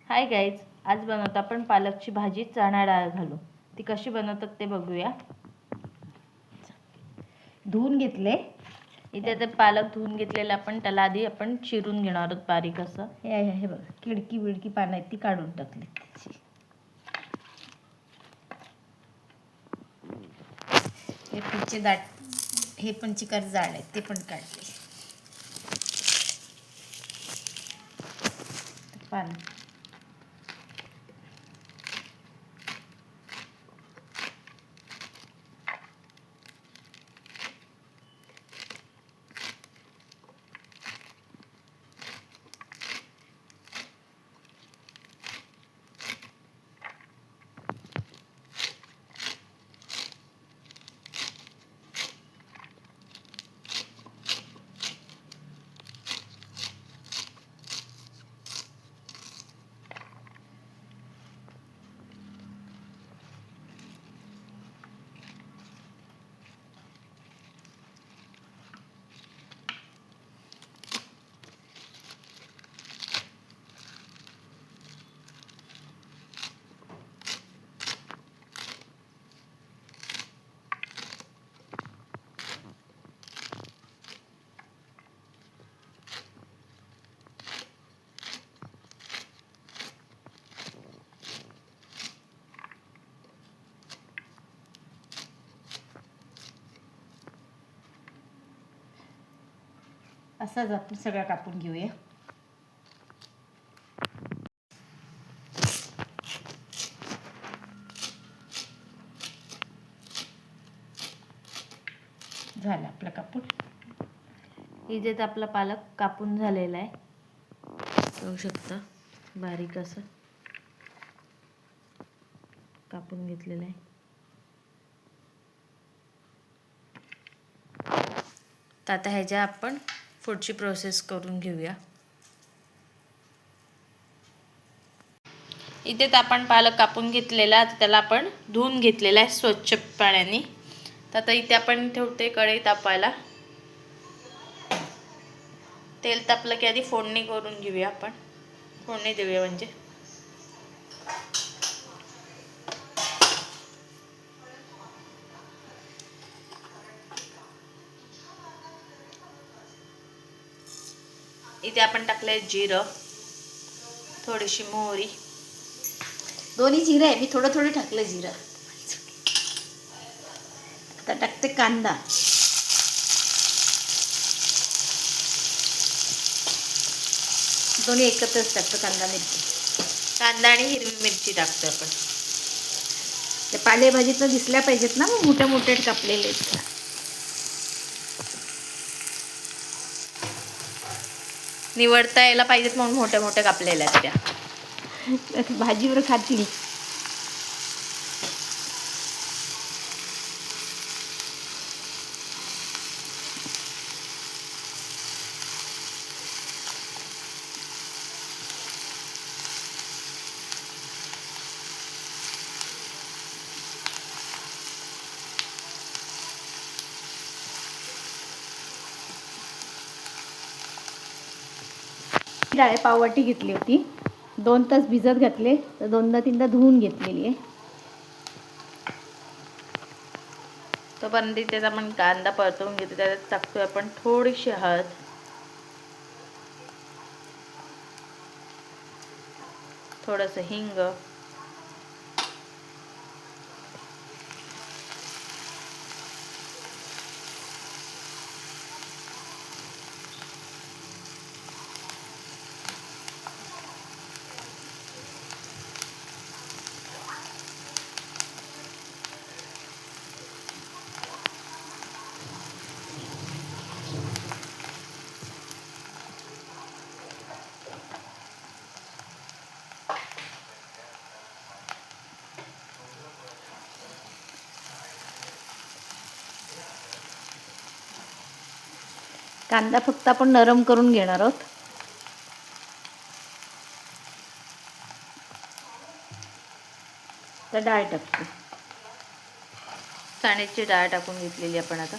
Hi guys, आज बनवतो आपण पालकची भाजी चणा डाळ घालून. ती कशी बनवतात ते बघूया. धुवून घेतले. इथे ते पालक धुवून घेतलेलं आपण त्याला आधी आपण चिरून घेणार आहोत बारीक असं. हे बघा, किडकी बिडकी पानं आहेत ती काढून टाकली. हे पुढचे दाट, हे पण चिकार जाड आहेत ते पण काढले. पानं असाच आपण सगळं कापून घेऊया. झालं आपलं कापून. इथे तर आपला पालक कापून झालेला आहे, बघू शकता. बारीक असं कापून घेतलेलं आहे. तर आता ह्याच्या आपण पुढची प्रोसेस करून घेऊया. इथे तर आपण पालक कापून घेतलेला, त्याला आपण धुवून घेतलेला आहे स्वच्छ पाण्याने. तर आता इथे आपण ठेवते कढई तापायला. तेल तापलं की आधी फोडणी करून घेऊया आपण. फोडणी देऊया म्हणजे. इथे आपण टाकलंय जिरं, थोडीशी मोहरी. दोन्ही जिरं आहे, मी थोडं थोडं टाकलं जिरं. आता टाकते कांदा. दोन्ही एकत्रच टाकतो, कांदा मिरची. कांदा आणि हिरवी मिरची टाकतो आपण. ते पालेभाजीचं दिसल्या पाहिजेत ना, मग मोठे मोठे कापलेले आहेत. निवडता यायला पाहिजेत म्हणून मोठ्या मोठ्या कापलेल्या आहेत त्या. भाजीवर खातील. डाळ पाववाटी घेतली होती, 2 तास भिजत घातले, तर 2दा-3दा धुवून घेतलेली आहे. तोपर्यंत इथे आपण कांदा परतवून घेतो. त्यात टाकतोय आपण थोडीशी हळद, थोडंसं हिंग, कांदा फक्त आपण नरम करून घेणार आहोत. तर डाळ टाकतो. चण्याची डाळ टाकून घेतलेली आपण आता.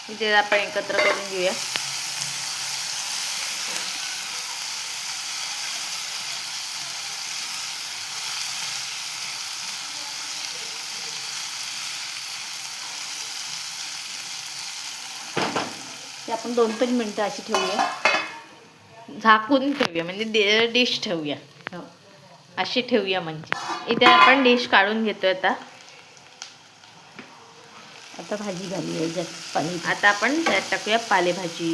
इथे आपण एकत्र करून घेऊया. ते आपण 2-3 मिनटं अशी ठेवूया. झाकून ठेवूया म्हणजे डिश ठेवूया. हो. अशी ठेवूया म्हणजे. इथे आपण डिश काढून घेतोय आता. आता भाजी झाली आहे याच्यात पाणी. आता आपण त्यात टाकूया पालेभाजी.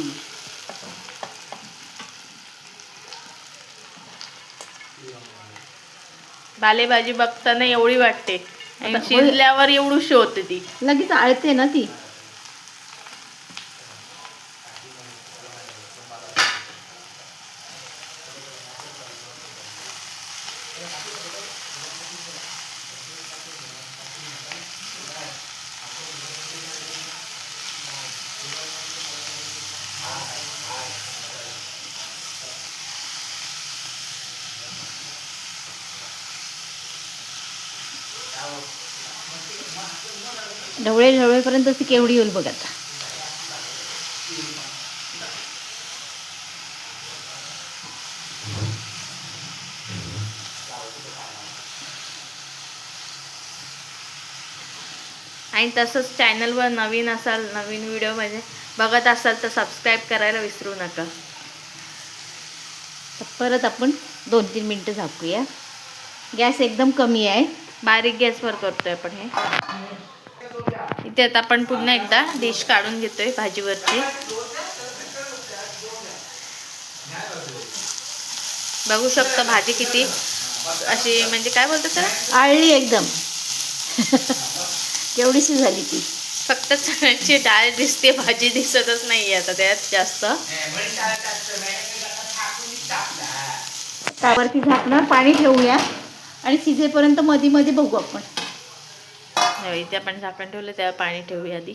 पालेभाजी बघताना एवढी वाटते आणि आता शिजल्यावर एवढीशी होते ती. लगेच आळते ना ती. ढवळे ढवळेपर्यंत ती केवढी होईल बघ आता. आणि तसंच चॅनलवर नवीन असाल, नवीन व्हिडिओ म्हणजे बघत असाल तर सबस्क्राईब करायला विसरू नका. तर परत आपण 2-3 मिनटं झाकूया. गॅस एकदम कमी आहे. बारीक गॅसवर करतोय आपण हे. इथे आता आपण पुन्हा एकदा डिश काढून घेतोय भाजीवरची. बघू शकता भाजी किती अशी म्हणजे काय बोलतात त्याला, आळली एकदम. केवढीशी झाली ती. फक्त चण्याची डाळ दिसते, भाजी दिसतच नाहीये आता त्यात जास्त. त्यावरती झाकणार, पाणी ठेवूया आणि शिजेपर्यंत मध्ये मध्ये बघू आपण. इथे आपण झाकण ठेवलं, त्यावर पाणी ठेवूया आधी.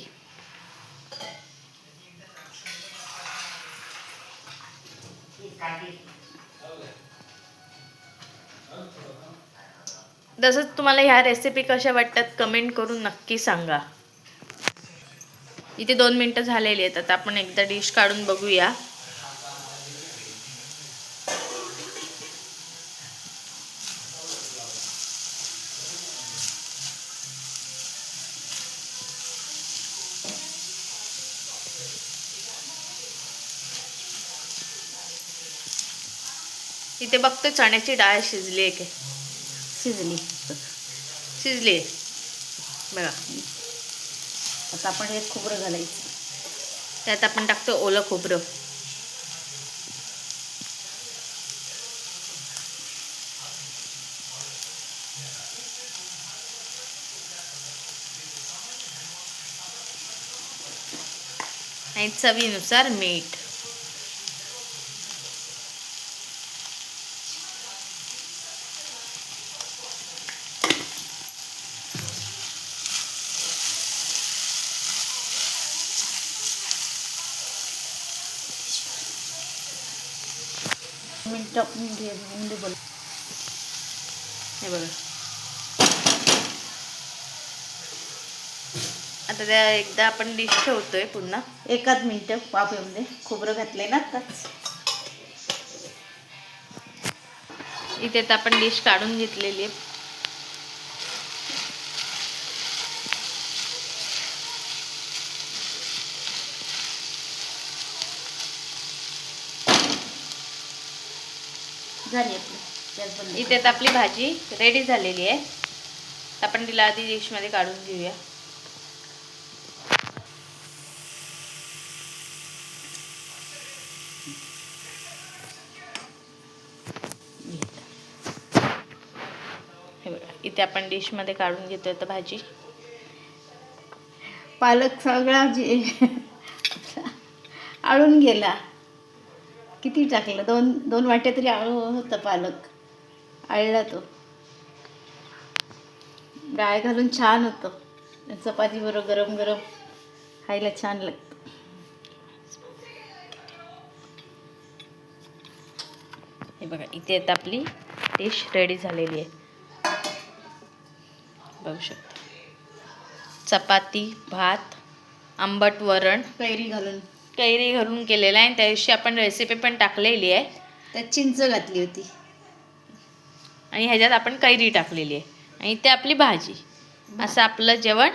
तसंच तुम्हाला ह्या रेसिपी कशा वाटतात कमेंट करून नक्की सांगा. इथे 2 मिनटं झालेली आहेत. आता आपण एकदा डिश काढून बघूया. इथे बघतो चण्याची डाळ शिजली आहे काय. शिजली. शिजली बघा. आता आपण हे खोबरं घालायचं. त्यात आपण टाकतो ओलं खोबरं. आणि चवीनुसार मीठ. मिनटं आपण म्हणजे बोल. हे बघा. आता त्या एकदा आपण डिश ठेवतोय पुन्हा. 1 मिनिटं वाफ येऊन दे. खोबरं घातलंय ना आताच. इथे तर आपण डिश काढून घेतलेली आहे. झाली आपली. गॅस बंद. इथे तर आपली भाजी रेडी झालेली आहे. आपण तिला आधी डिशमध्ये काढून घेऊया. हे बघा, इथे आपण डिशमध्ये काढून घेतोय आता भाजी. पालक सगळा आळून गेला. किती टाकलं? 2 वाट्या तरी आळू होता पालक. आळला तो. डाळ घालून छान होतं. चपाती बरोबर गरम गरम खायला छान लागतं. हे बघा, इथे आता आपली डिश रेडी झालेली आहे. बघू शकता. चपाती, भात आंबट वरण कैरी घालून. कैरी घालून केलेलं आहे. त्या दिवशी आपण रेसिपी पण टाकलेली आहे त्यात चिंच घातली होती. आणि ह्याच्यात आपण कैरी टाकलेली आहे आणि ते आपली भाजी. असं आपलं जेवण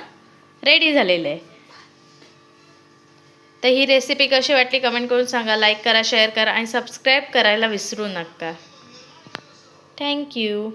रेडी झालेलं आहे. तर ही रेसिपी कशी वाटली कमेंट करून सांगा. लाईक करा, शेअर करा आणि सबस्क्राईब करायला विसरू नका. थँक्यू.